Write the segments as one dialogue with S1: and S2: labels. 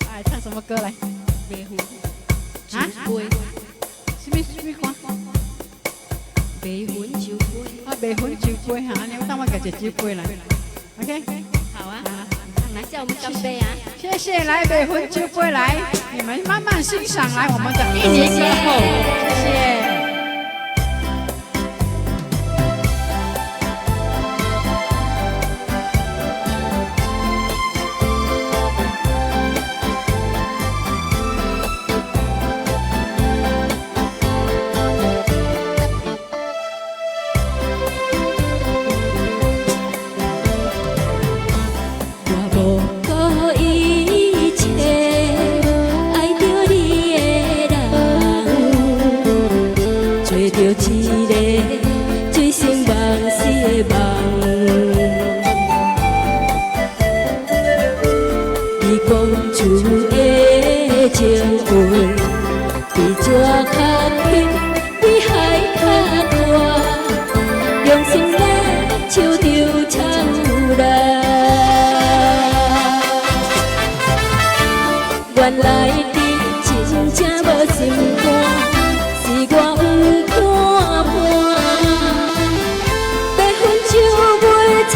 S1: 哎，唱什么歌来？
S2: 白云
S1: 啊？
S2: 酒杯，
S1: 什么歌？
S2: 白云酒杯。
S1: 啊，白粉酒杯哈，你们当我个酒杯来。OK。
S2: 好啊，来叫我们干杯啊！
S1: 谢谢，来北魂就不会来，你们慢慢欣赏来我们的一年歌后，谢谢。
S2: 一个醉生梦死的梦，你讲出的情话，比纸较轻，比海较大，用心咧唱着唱来。原来你真正无心肝，是我不看。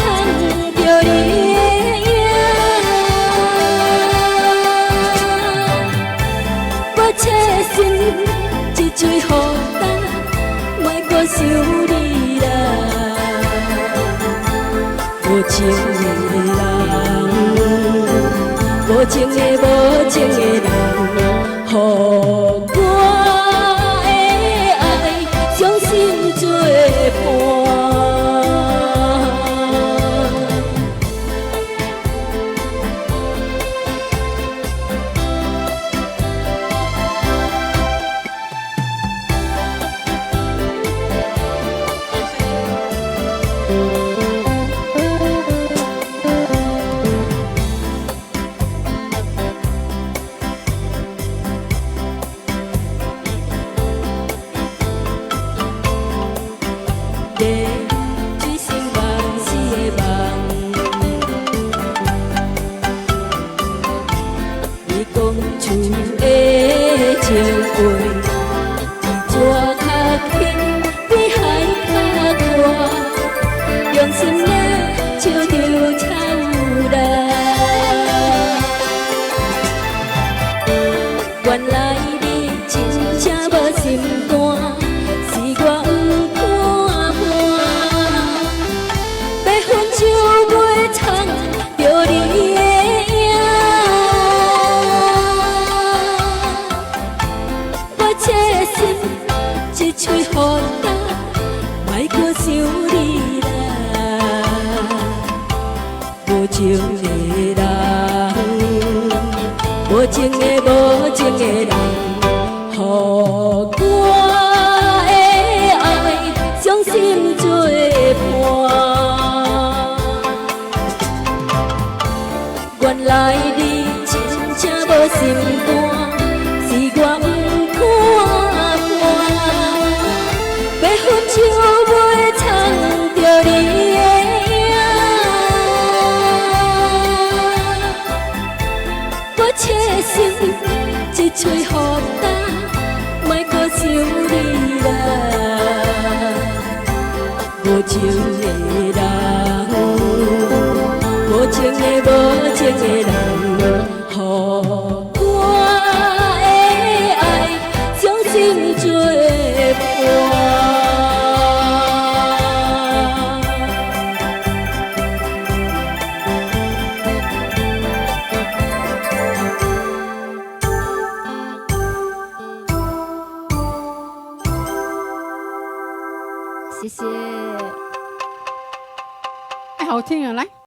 S2: 一嘴予干，莫搁想你啦。无情的人，无情的无情的人，予我的爱伤心作伴。醉生梦死的梦，你讲出的情话，比纸较轻，比海较大，用心咧唱着唱来。原来你真正无心肝，是我不看破。白粉酒杯藏着你的影，我这心一嘴予干，莫搁想你啦。无情的人，无情的无情的人，予我的爱伤心作伴。原来你真正无心肝，是我不看破。白粉酒杯藏着你的影，我切心一嘴予干，莫搁想你啦。无情的人，无情的无情的人，予我的爱伤心作伴。谢谢。
S1: 太好听了，来。